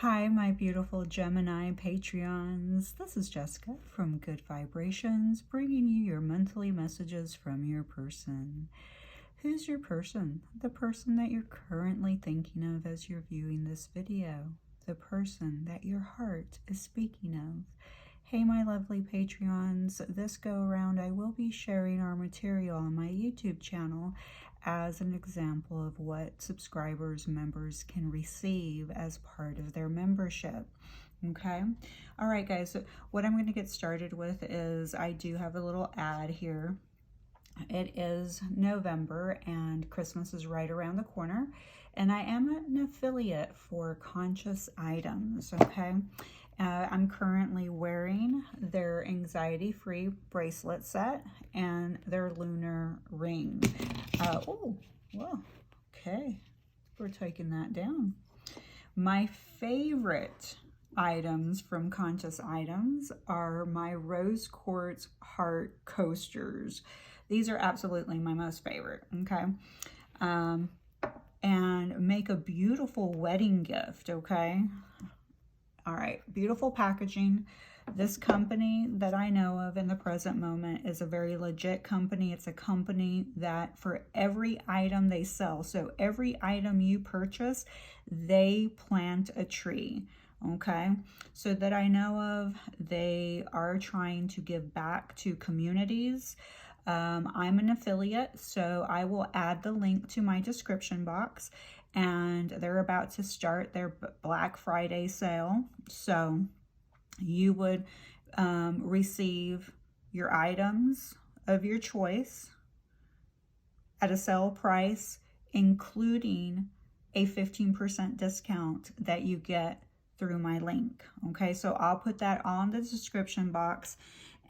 Hi, my beautiful Gemini Patreons. This is Jessica from Good Vibrations, bringing you your monthly messages from your person. Who's your person? The person that you're currently thinking of as you're viewing this video. The person that your heart is speaking of. Hey, my lovely Patreons. This go around, I will be sharing our material on my YouTube channel as an example of what subscribers, members can receive as part of their membership. Okay. All right, guys. So what I'm going to get started with is I do have a little ad here. It is November and Christmas is right around the corner. And I am an affiliate for Conscious Items. Okay. I'm currently wearing their anxiety-free bracelet set and their lunar ring. Oh, well, okay. We're taking that down. My favorite items from Conscious Items are my rose quartz heart coasters. These are absolutely my most favorite, okay? And make a beautiful wedding gift, okay? All right, beautiful packaging. This company that I know of in the present moment is a very legit company. It's a company that for every item they sell, so every item you purchase, they plant a tree, okay? So that I know of, they are trying to give back to communities. I'm an affiliate, so I will add the link to my description box. And they're about to start their Black Friday sale. So you would receive your items of your choice at a sale price, including a 15% discount that you get through my link. Okay, so I'll put that on the description box,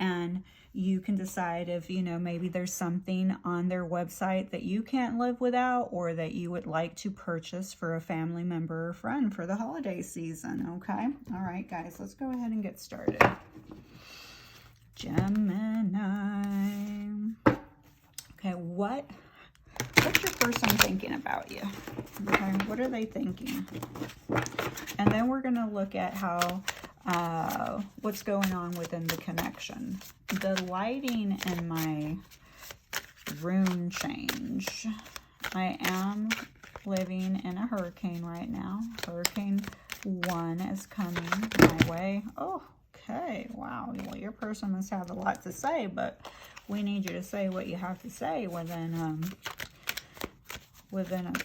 and you can decide if, you know, maybe there's something on their website that you can't live without or that you would like to purchase for a family member or friend for the holiday season, okay? All right, guys, let's go ahead and get started. Gemini. Okay, what's your person thinking about you? Okay, what are they thinking? And then we're going to look at how what's going on within the connection. The lighting in my room change. I am living in a hurricane right now. Hurricane 1 is coming my way. Oh, okay. Wow. Well, your person must have a lot to say, but we need you to say what you have to say within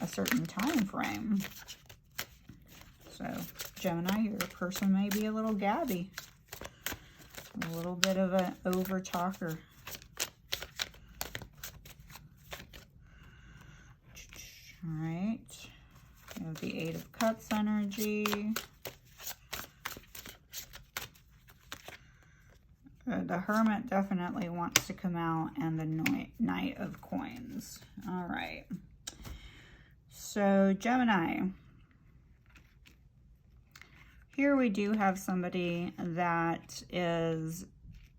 a certain time frame. So, Gemini, your person may be a little gabby. A little bit of an over-talker. All right. You have the 8 of Cups energy. The Hermit definitely wants to come out, and the Knight of Coins. All right. So, Gemini. Here we do have somebody that is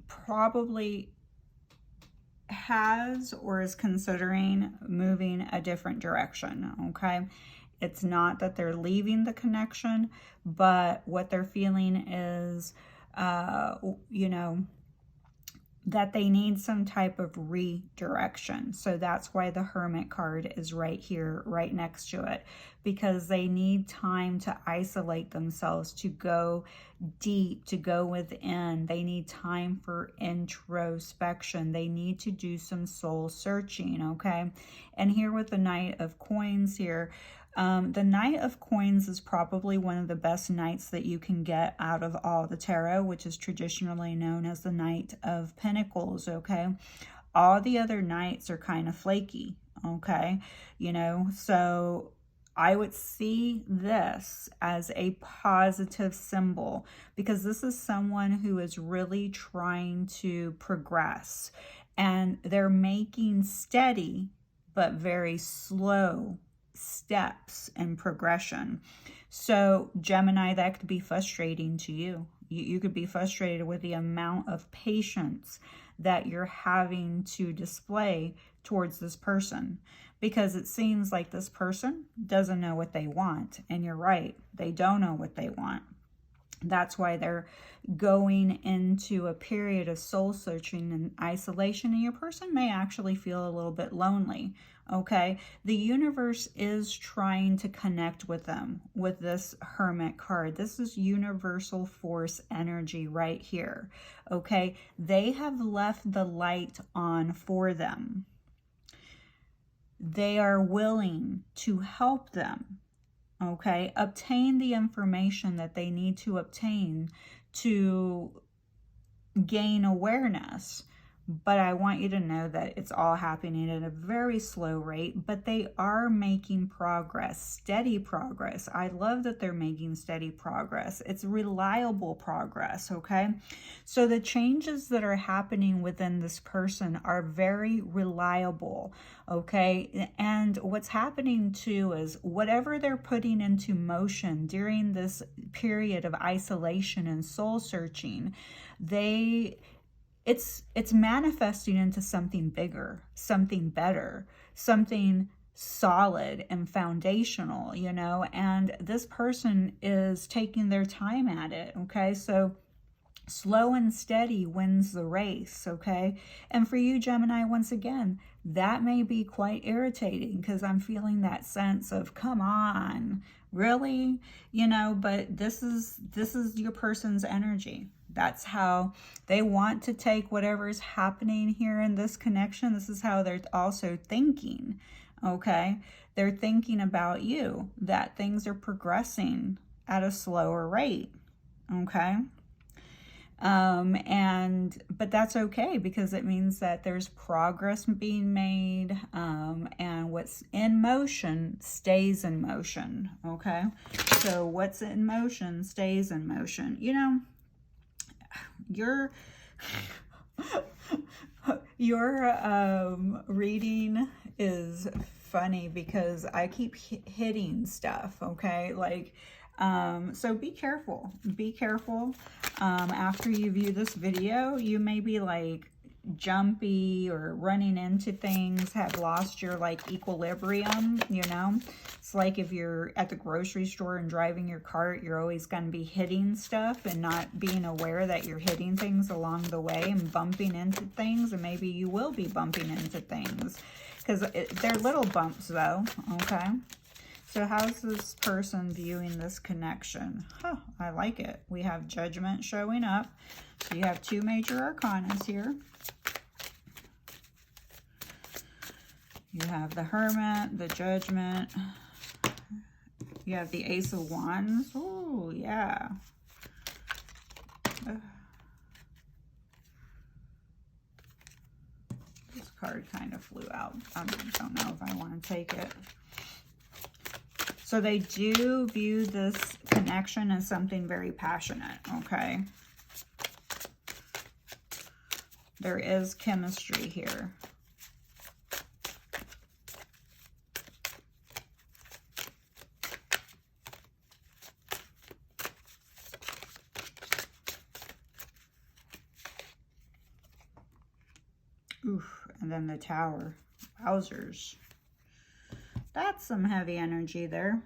probably has or is considering moving a different direction, okay? It's not that they're leaving the connection, but what they're feeling is, you know, that they need some type of redirection. So that's why the Hermit card is right here, right next to it, because they need time to isolate themselves, to go deep, to go within. They need time for introspection. They need to do some soul searching, okay? And here with the Knight of Coins here, the Knight of Coins is probably one of the best knights that you can get out of all the tarot, which is traditionally known as the Knight of Pentacles, okay? All the other knights are kind of flaky, okay? You know, so I would see this as a positive symbol, because this is someone who is really trying to progress, and they're making steady but very slow steps and progression. So Gemini, that could be frustrating to you. You could be frustrated with the amount of patience that you're having to display towards this person, because it seems like this person doesn't know what they want. And you're right, they don't know what they want. That's why they're going into a period of soul searching and isolation, and your person may actually feel a little bit lonely. Okay, the universe is trying to connect with them with this Hermit card. This is universal force energy right here. Okay, they have left the light on for them. They are willing to help them, okay, obtain the information that they need to obtain to gain awareness. But I want you to know that it's all happening at a very slow rate, but they are making progress, steady progress. I love that they're making steady progress. It's reliable progress, okay? So the changes that are happening within this person are very reliable, okay? And what's happening too is whatever they're putting into motion during this period of isolation and soul searching, it's manifesting into something bigger, something better, something solid and foundational, you know, and this person is taking their time at it, okay? So slow and steady wins the race, okay? And for you, Gemini, once again, that may be quite irritating because I'm feeling that sense of, come on, really? You know, but this is your person's energy. That's how they want to take whatever is happening here in this connection. This is how they're also thinking, okay? They're thinking about you, that things are progressing at a slower rate, okay? But that's okay because it means that there's progress being made, and what's in motion stays in motion, okay? So what's in motion stays in motion. You know, your reading is funny because I keep hitting stuff, okay? Like, so be careful. Be careful. After you view this video, you may be like jumpy or running into things, have lost your like equilibrium, you know? It's like if you're at the grocery store and driving your cart, you're always going to be hitting stuff and not being aware that you're hitting things along the way and bumping into things, and maybe you will be bumping into things because they're little bumps though, okay? So how's this person viewing this connection? Huh, I like it. We have Judgment showing up. So you have two major arcanas here. You have the Hermit, the Judgment. You have the Ace of Wands. Oh, yeah. This card kind of flew out. I don't know if I want to take it. So they do view this connection as something very passionate, okay? There is chemistry here. Oof, and then the Tower. Wowzers. That's some heavy energy there.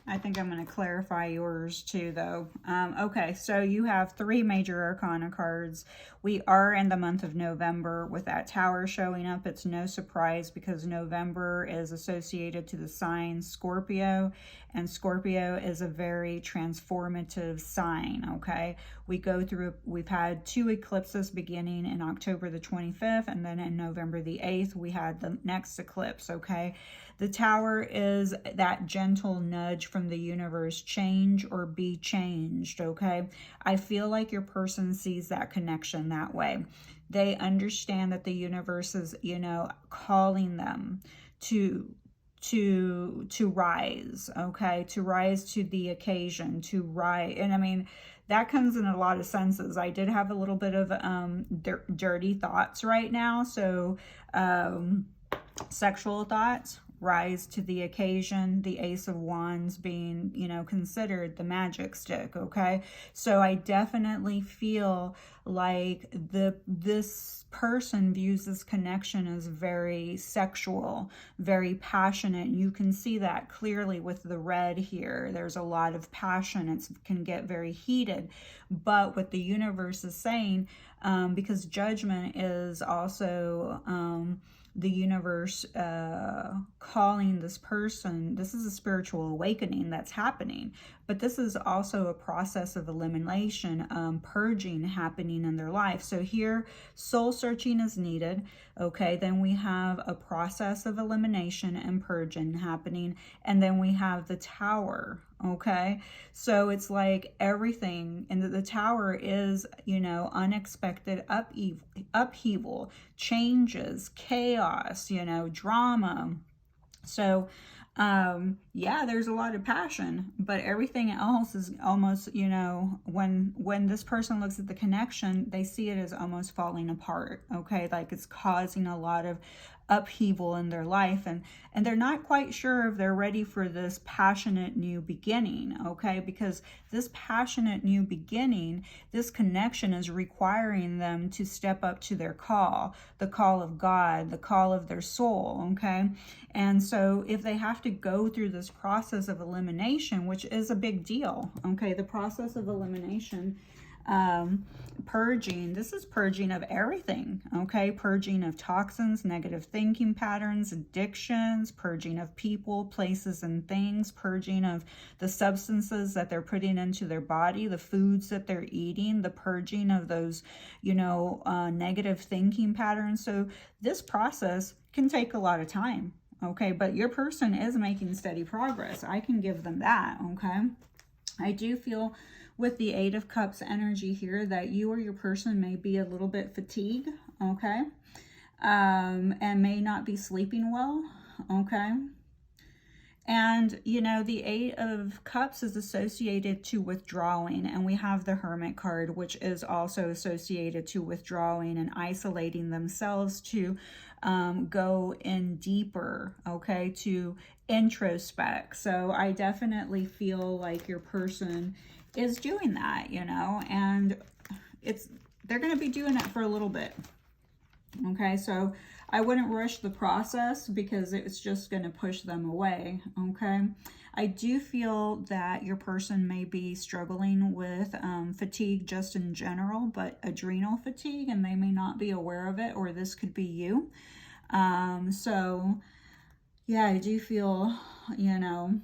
I think I'm going to clarify yours too, though. Okay, so you have three major arcana cards. We are in the month of November with that Tower showing up. It's no surprise because November is associated to the sign Scorpio, and Scorpio is a very transformative sign, okay? We've had two eclipses beginning in October the 25th, and then in November the 8th, we had the next eclipse, okay? The Tower is that gentle nudge from the universe, change or be changed, okay? I feel like your person sees that connection that way. They understand that the universe is, you know, calling them to rise, okay? To rise to the occasion, to rise. And I mean, that comes in a lot of senses. I did have a little bit of dirty thoughts right now. So, sexual thoughts, rise to the occasion, the Ace of Wands being, you know, considered the magic stick, okay? So I definitely feel like this person views this connection as very sexual, very passionate. You can see that clearly with the red here. There's a lot of passion. It can get very heated. But what the universe is saying, because judgment is also the universe calling this person, this is a spiritual awakening that's happening, but this is also a process of elimination, purging happening in their life. So here, soul searching is needed, okay? Then we have a process of elimination and purging happening, and then we have the Tower, okay? So it's like everything, and the Tower is, you know, unexpected upheaval, changes, chaos, you know, drama. So yeah, there's a lot of passion, but everything else is almost, you know, when this person looks at the connection, they see it as almost falling apart, okay? Like it's causing a lot of upheaval in their life, and they're not quite sure if they're ready for this passionate new beginning, okay? Because this passionate new beginning, this connection is requiring them to step up to their call, the call of God, the call of their soul, okay? And so if they have to go through this process of elimination, which is a big deal, okay? The process of elimination, purging, this is purging of everything, okay? Purging of toxins, negative thinking patterns, addictions, purging of people, places, and things, purging of the substances that they're putting into their body, the foods that they're eating, the purging of those, you know, negative thinking patterns. So this process can take a lot of time, okay? But your person is making steady progress. I can give them that, okay? I do feel with the Eight of Cups energy here that you or your person may be a little bit fatigued, okay? And may not be sleeping well, okay? And, you know, the Eight of Cups is associated to withdrawing, and we have the Hermit card, which is also associated to withdrawing and isolating themselves to go in deeper, okay, to introspect. So I definitely feel like your person is doing that, you know, and they're going to be doing it for a little bit, okay? So I wouldn't rush the process because it's just going to push them away, okay? I do feel that your person may be struggling with fatigue just in general, but adrenal fatigue, and they may not be aware of it, or this could be you. So yeah, I do feel, you know,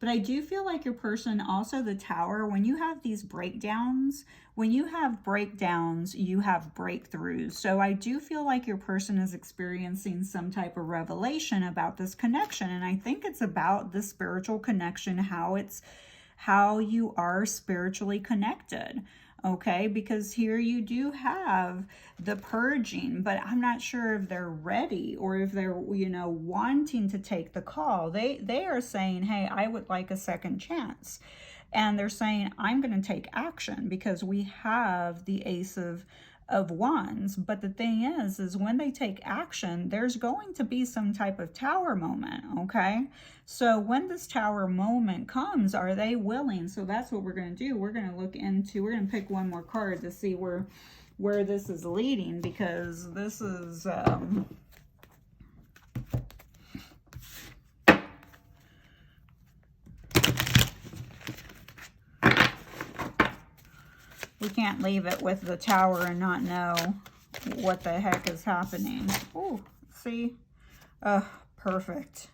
but I do feel like your person, also the Tower, when you have these breakdowns, you have breakthroughs. So I do feel like your person is experiencing some type of revelation about this connection. And I think it's about the spiritual connection, how you are spiritually connected. Okay, because here you do have the purging, but I'm not sure if they're ready or if they're, you know, wanting to take the call. They are saying, hey, I would like a second chance. And they're saying, I'm going to take action because we have the Ace of Wands. But the thing is when they take action, there's going to be some type of Tower moment, okay? So when this Tower moment comes, are they willing? So that's what we're going to do. We're going to look into, we're going to pick one more card to see where this is leading, because this is we can't leave it with the Tower and not know what the heck is happening. Oh, see? Perfect.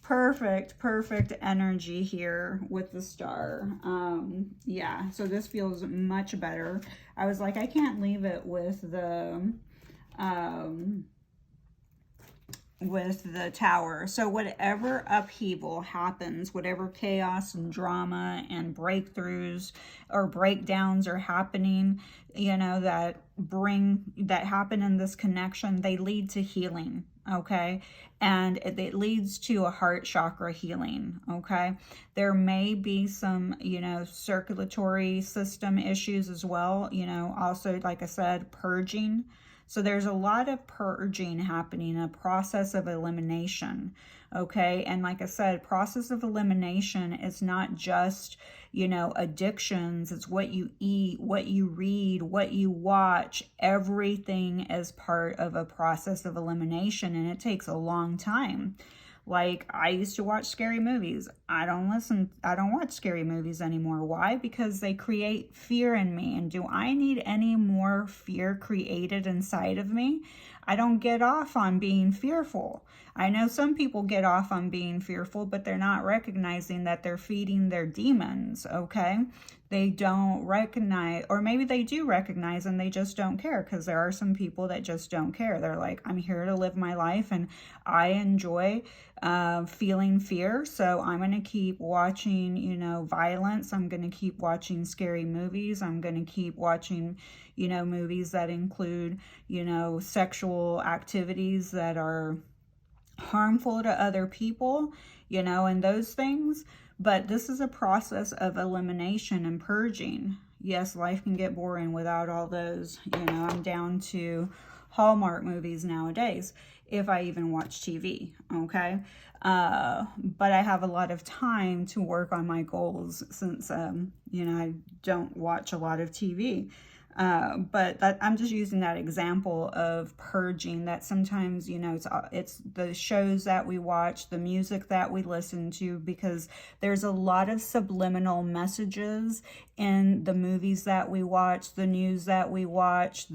Perfect energy here with the Star. Yeah, so this feels much better. I was like, I can't leave it with the Tower. So whatever upheaval happens, whatever chaos and drama and breakthroughs or breakdowns are happening, you know, that happen in this connection, they lead to healing, okay? And it leads to a heart chakra healing, okay? There may be some, you know, circulatory system issues as well, you know, also, like I said, purging. So there's a lot of purging happening, a process of elimination. Okay. And like I said, process of elimination is not just, you know, addictions. It's what you eat, what you read, what you watch. Everything is part of a process of elimination, and it takes a long time. Like, I used to watch scary movies. I don't watch scary movies anymore. Why? Because they create fear in me. And do I need any more fear created inside of me? I don't get off on being fearful. I know some people get off on being fearful, but they're not recognizing that they're feeding their demons, okay? They don't recognize, or maybe they do recognize and they just don't care, because there are some people that just don't care. They're like, I'm here to live my life and I enjoy feeling fear, so I'm going to keep watching, you know, violence. I'm going to keep watching scary movies. I'm going to keep watching, you know, movies that include, you know, sexual activities that are harmful to other people, you know, and those things. But this is a process of elimination and purging. Yes, life can get boring without all those, you know, I'm down to Hallmark movies nowadays, if I even watch TV, okay? But I have a lot of time to work on my goals since, you know, I don't watch a lot of TV. But I'm just using that example of purging, that sometimes, you know, it's the shows that we watch, the music that we listen to, because there's a lot of subliminal messages in the movies that we watch, the news that we watch,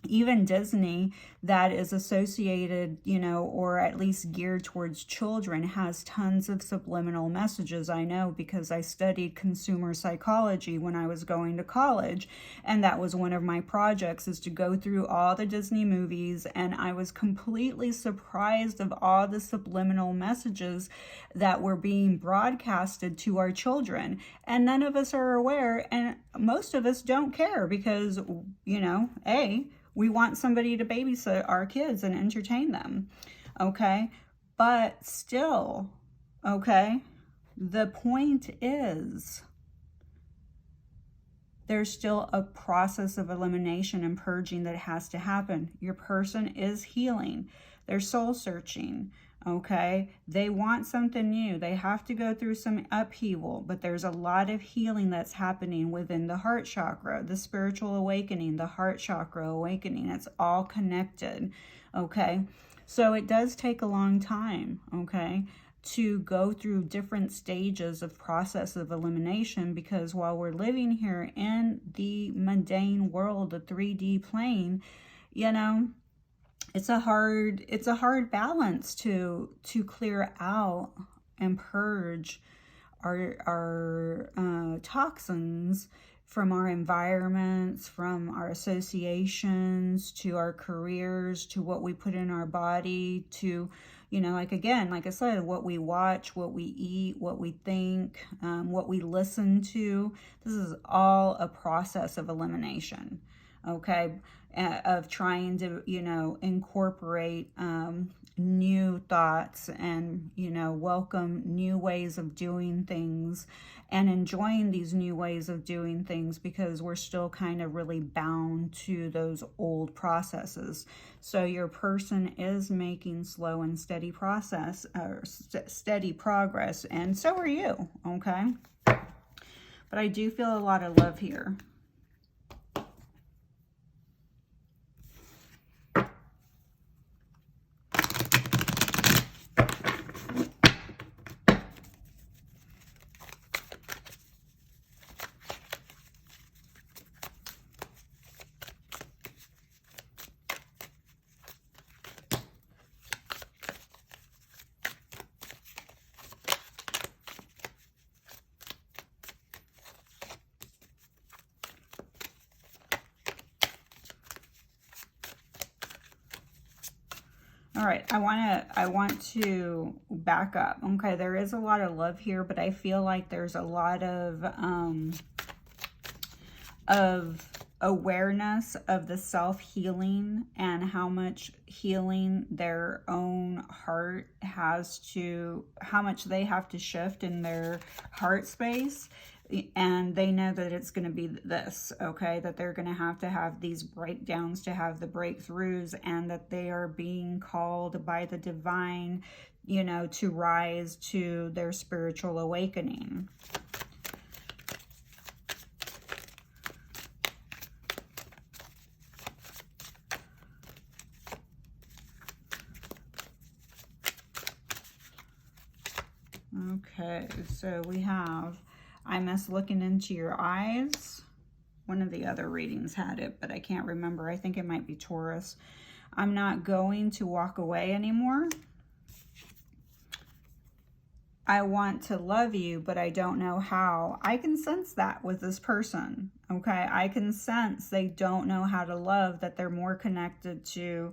even Disney, that is associated, you know, or at least geared towards children, has tons of subliminal messages. I know, because I studied consumer psychology when I was going to college, and that was one of my projects, is to go through all the Disney movies, and I was completely surprised of all the subliminal messages that were being broadcasted to our children, and none of us are aware, and most of us don't care, because, you know, we want somebody to babysit our kids and entertain them, okay? But still, okay, the point is, there's still a process of elimination and purging that has to happen. Your person is healing. They're soul searching, okay? They want something new. They have to go through some upheaval, but there's a lot of healing that's happening within the heart chakra, the spiritual awakening, the heart chakra awakening. It's all connected, okay? So it does take a long time, okay, to go through different stages of process of elimination, because while we're living here in the mundane world, the 3D plane, you know, it's a hard balance to clear out and purge our toxins from our environments, from our associations, to our careers, to what we put in our body, to, you know, like, again, like I said, what we watch, what we eat, what we think, what we listen to. This is all a process of elimination, okay? Of trying to, you know, incorporate new thoughts and, you know, welcome new ways of doing things and enjoying these new ways of doing things, because we're still kind of really bound to those old processes. So your person is making slow and steady steady progress, and so are you, okay? But I do feel a lot of love here. All right, I want to back up. Okay, there is a lot of love here, but I feel like there's a lot of awareness of the self-healing and how much healing their own heart has to, how much they have to shift in their heart space. and they know that it's going to be this, okay, that they're going to have these breakdowns to have the breakthroughs, and that they are being called by the divine, you know, to rise to their spiritual awakening. Okay, so we have, I must looking into your eyes. One of the other readings had it, but I can't remember. I think it might be Taurus. I'm not going to walk away anymore. I want to love you, but I don't know how. I can sense that with this person, okay? I can sense they don't know how to love, that they're more connected to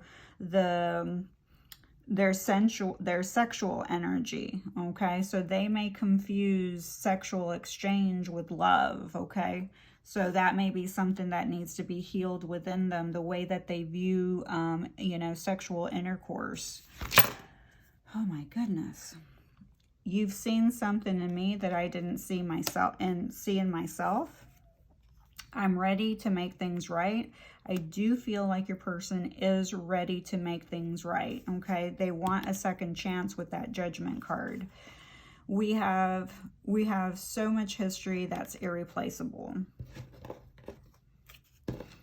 their sexual energy, okay? So they may confuse sexual exchange with love, okay? So that may be something that needs to be healed within them, the way that they view, you know, sexual intercourse. Oh my goodness. You've seen something in me that I didn't see in myself. I'm ready to make things right. I do feel like your person is ready to make things right, okay? They want a second chance with that Judgment card. We have so much history that's irreplaceable.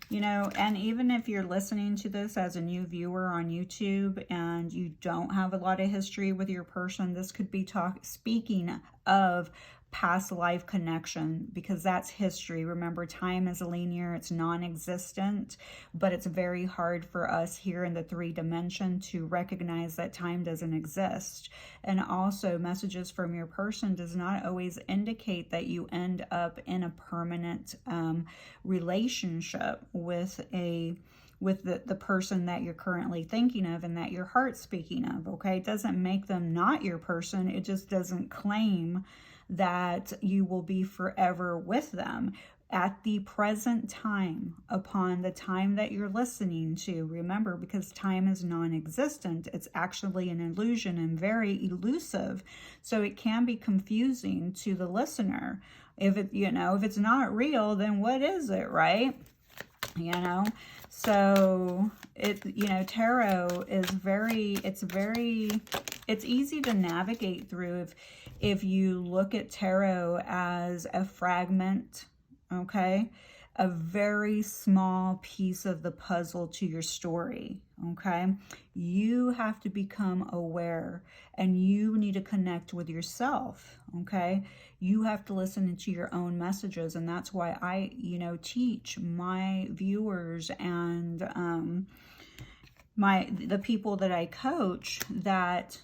You know, and even if you're listening to this as a new viewer on YouTube and you don't have a lot of history with your person, this could be speaking of past life connection, because that's history. Remember, time is linear, it's non-existent, but it's very hard for us here in the 3 dimension to recognize that time doesn't exist. And also, messages from your person does not always indicate that you end up in a permanent relationship with the person that you're currently thinking of and that your heart's speaking of, okay? It doesn't make them not your person. It just doesn't claim that you will be forever with them. At the present time, upon the time that you're listening to, remember, because time is non-existent, it's actually an illusion and very elusive, so it can be confusing to the listener. If it, you know, if it's not real, then what is it, right? You know, so it, you know, tarot is it's easy to navigate through if you look at tarot as a fragment, okay, a very small piece of the puzzle to your story, okay? You have to become aware, and you need to connect with yourself, okay? You have to listen to your own messages, and that's why I, you know, teach my viewers and the people that I coach that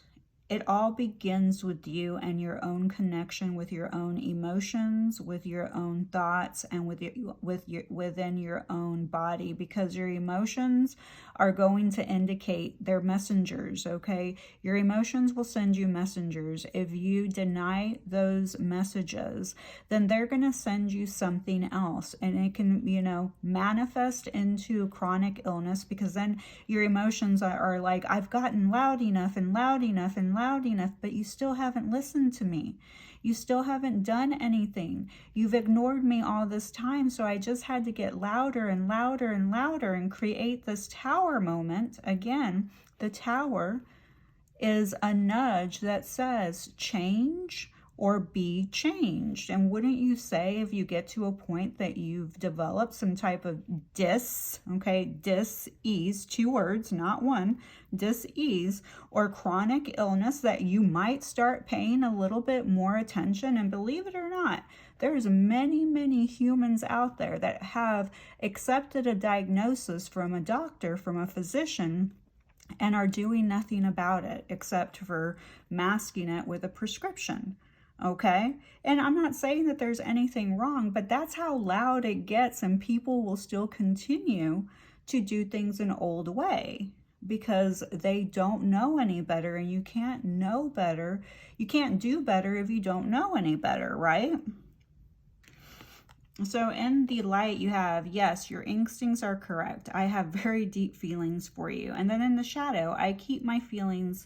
it all begins with you and your own connection with your own emotions, with your own thoughts, and within your own body, because your emotions are going to indicate, they're messengers, okay? Your emotions will send you messengers. If you deny those messages, then they're going to send you something else, and it can, you know, manifest into chronic illness, because then your emotions are like, I've gotten loud enough and loud enough and loud enough, but you still haven't listened to me. You still haven't done anything. You've ignored me all this time, so I just had to get louder and louder and louder and create this tower moment. Again, the tower is a nudge that says change or be changed. And wouldn't you say, if you get to a point that you've developed some type of dis-ease, 2 words, not one, dis-ease, or chronic illness, that you might start paying a little bit more attention? And believe it or not, there's many humans out there that have accepted a diagnosis from a doctor, from a physician, and are doing nothing about it except for masking it with a prescription. Okay? And I'm not saying that there's anything wrong, but that's how loud it gets, and people will still continue to do things an old way because they don't know any better, and you can't know better. You can't do better if you don't know any better, right? So in the light you have, yes, your instincts are correct. I have very deep feelings for you. And then in the shadow, I keep my feelings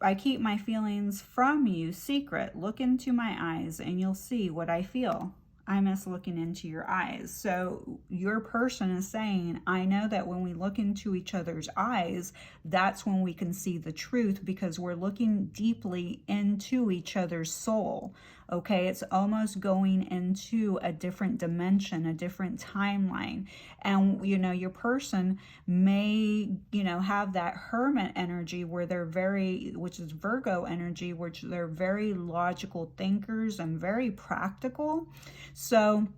I keep my feelings from you secret. Look into my eyes and you'll see what I feel. I miss looking into your eyes. So your person is saying, I know that when we look into each other's eyes, that's when we can see the truth, because we're looking deeply into each other's soul. Okay, it's almost going into a different dimension, a different timeline. And, you know, your person may, you know, have that hermit energy where they're very, which is Virgo energy, which they're very logical thinkers and very practical. So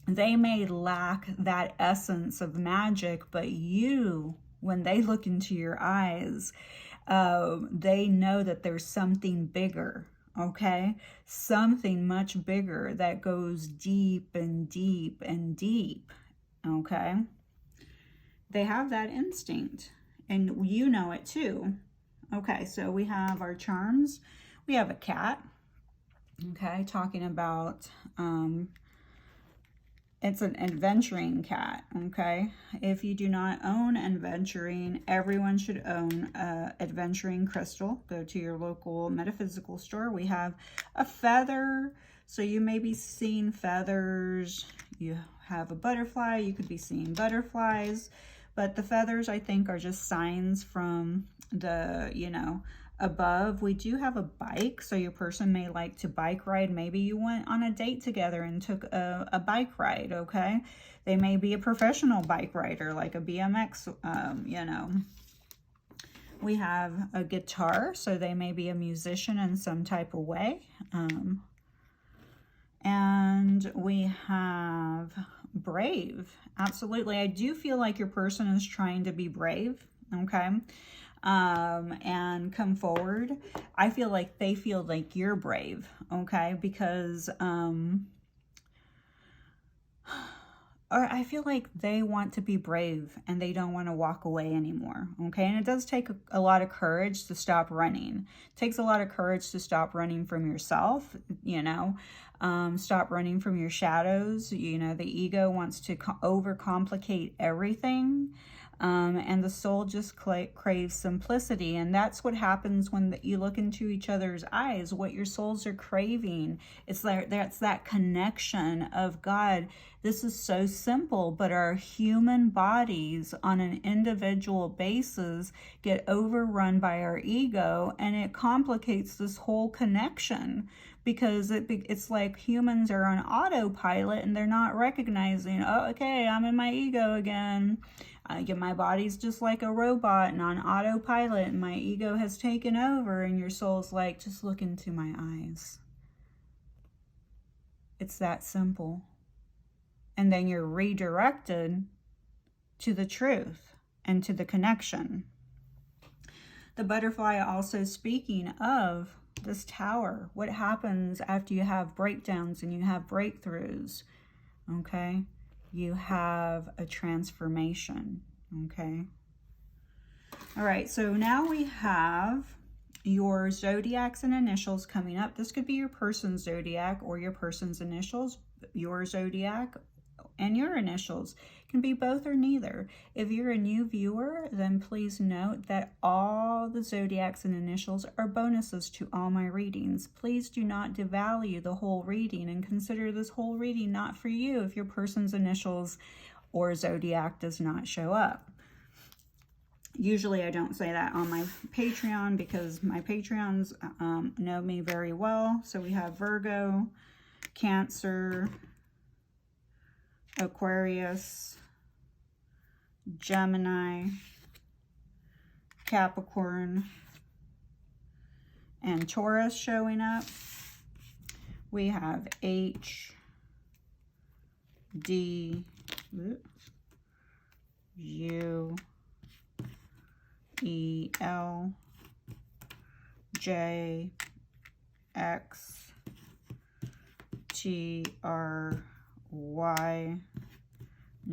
they may lack that essence of magic, but you, when they look into your eyes, they know that there's something bigger. Okay, something much bigger that goes deep and deep and deep. Okay, they have that instinct, and you know it too. Okay, so we have our charms. We have a cat. Okay, talking about it's an adventuring cat. Okay, if you do not own adventuring, everyone should own adventuring crystal. Go to your local metaphysical store. We have a feather, so you may be seeing feathers. You have a butterfly, you could be seeing butterflies, but the feathers, I think, are just signs from the, you know, above. We do have a bike, so your person may like to bike ride. Maybe you went on a date together and took a bike ride. Okay, they may be a professional bike rider, like a BMX. You know, we have a guitar, so they may be a musician in some type of way. And we have brave. Absolutely, I do feel like your person is trying to be brave. Okay, and come forward. I feel like they feel like you're brave, okay? Because, or I feel like they want to be brave and they don't want to walk away anymore, okay? And it does take a lot of courage to stop running. It takes a lot of courage to stop running from yourself, you know? Stop running from your shadows. You know, the ego wants to overcomplicate everything. And the soul just craves simplicity. And that's what happens when you look into each other's eyes. What your souls are craving, it's like that's that connection of God. This is so simple, but our human bodies on an individual basis get overrun by our ego, and it complicates this whole connection, because it's like humans are on autopilot and they're not recognizing, oh, okay, I'm in my ego again. My body's just like a robot and on autopilot, and my ego has taken over, and your soul's like, just look into my eyes. It's that simple. And then you're redirected to the truth and to the connection. The butterfly also speaking of this tower. What happens after you have breakdowns and you have breakthroughs? Okay. You have a transformation, okay? All right, so now we have your zodiacs and initials coming up. This could be your person's zodiac or your person's initials. Your zodiac and your initials can be both or neither. If you're a new viewer, then please note that all the zodiacs and initials are bonuses to all my readings. Please do not devalue the whole reading and consider this whole reading not for you if your person's initials or zodiac does not show up. Usually I don't say that on my Patreon because my Patreons know me very well. So we have Virgo, Cancer, Aquarius, Gemini, Capricorn, and Taurus showing up. We have H, D, U, E, L, J, X, T, R, Y,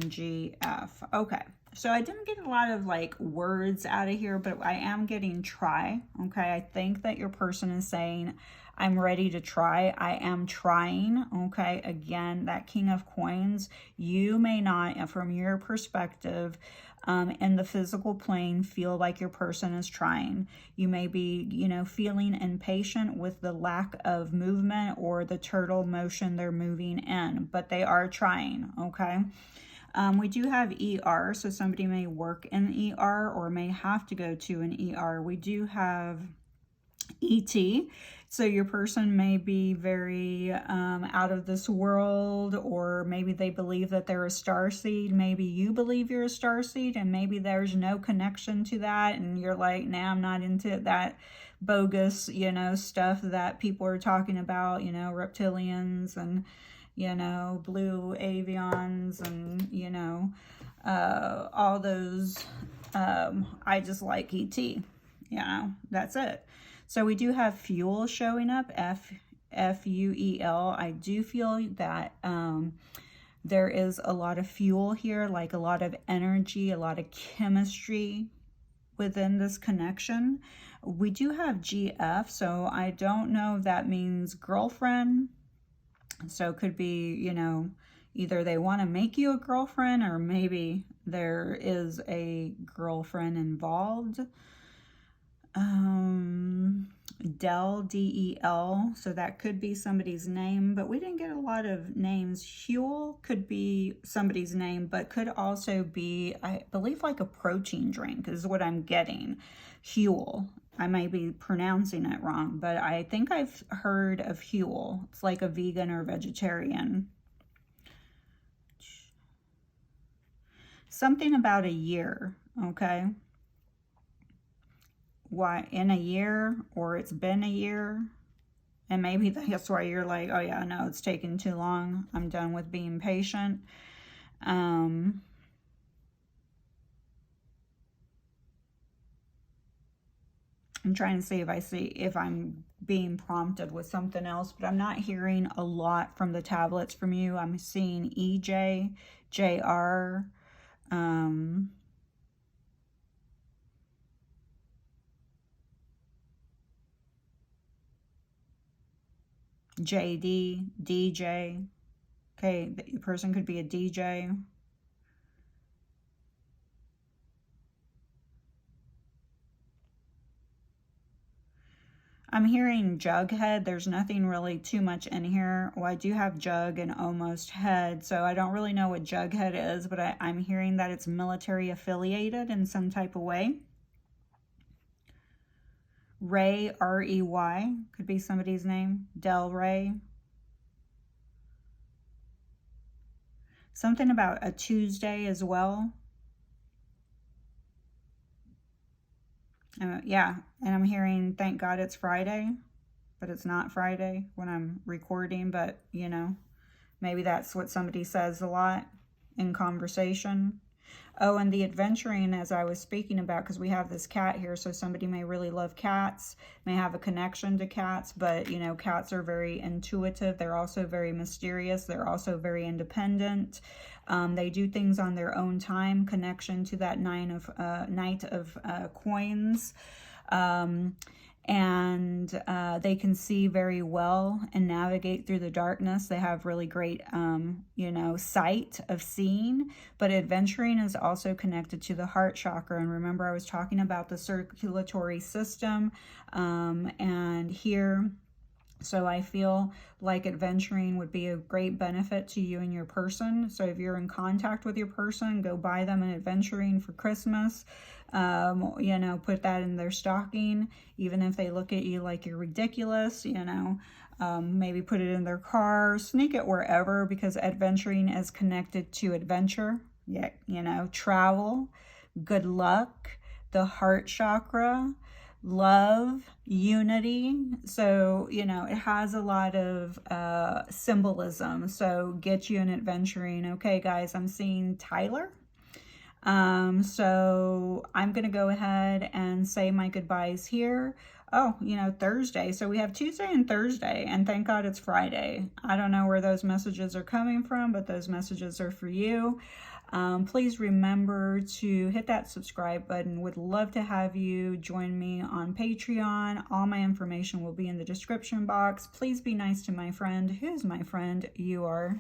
G, F. Okay, so I didn't get a lot of like words out of here, but I am getting try. Okay, I think that your person is saying, I'm ready to try. I am trying. Okay, again, that King of Coins, you may not, from your perspective, in the physical plane, feel like your person is trying. You may be, feeling impatient with the lack of movement or the turtle motion they're moving in, but they are trying, okay? We do have ER, so somebody may work in ER or may have to go to an ER. We do have ET, so your person may be very out of this world, or maybe they believe that they're a starseed. Maybe you believe you're a starseed, and maybe there's no connection to that, and you're like, nah, I'm not into that bogus, stuff that people are talking about, reptilians and, blue avians and, all those. I just like ET, that's it. So we do have fuel showing up, F-U-E-L. I do feel that there is a lot of fuel here, like a lot of energy, a lot of chemistry within this connection. We do have GF, so I don't know if that means girlfriend. So it could be, either they want to make you a girlfriend, or maybe there is a girlfriend involved. Del, D-E-L, so that could be somebody's name, but we didn't get a lot of names. Huel could be somebody's name, but could also be, I believe, like a protein drink is what I'm getting. Huel. I may be pronouncing it wrong, but I think I've heard of Huel. It's like a vegan or vegetarian. Something about a year, okay? Why in a year, or it's been a year, and maybe that's why you're like, oh yeah, no, it's taking too long, I'm done with being patient. I'm trying to see if I'm being prompted with something else, but I'm not hearing a lot from the tablets from you. I'm seeing EJ, JR, JD, DJ. Okay, the person could be a DJ. I'm hearing Jughead. There's nothing really too much in here. Well, I do have Jug and almost Head, so I don't really know what Jughead is, but I'm hearing that it's military affiliated in some type of way. Ray, R-E-Y, could be somebody's name. Del Ray. Something about a Tuesday as well. Yeah, and I'm hearing, thank God it's Friday, but it's not Friday when I'm recording, but, maybe that's what somebody says a lot in conversation. Oh, and the adventuring, as I was speaking about, because we have this cat here, so somebody may really love cats, may have a connection to cats, but, cats are very intuitive. They're also very mysterious. They're also very independent. They do things on their own time, connection to that Knight of Coins. And they can see very well and navigate through the darkness. They have really great, sight of seeing, but adventuring is also connected to the heart chakra. And remember, I was talking about the circulatory system, and here, so I feel like adventuring would be a great benefit to you and your person. So if you're in contact with your person, go buy them an adventuring for Christmas. Put that in their stocking, even if they look at you like you're ridiculous, maybe put it in their car, sneak it wherever, because adventuring is connected to adventure, travel, good luck, the heart chakra, love, unity. So, it has a lot of symbolism. So get you an adventuring. Okay, guys, I'm seeing Tyler. So I'm going to go ahead and say my goodbyes here. Oh, Thursday. So we have Tuesday and Thursday, and thank God it's Friday. I don't know where those messages are coming from, but those messages are for you. Please remember to hit that subscribe button. Would love to have you join me on Patreon. All my information will be in the description box. Please be nice to my friend. Who's my friend? You are.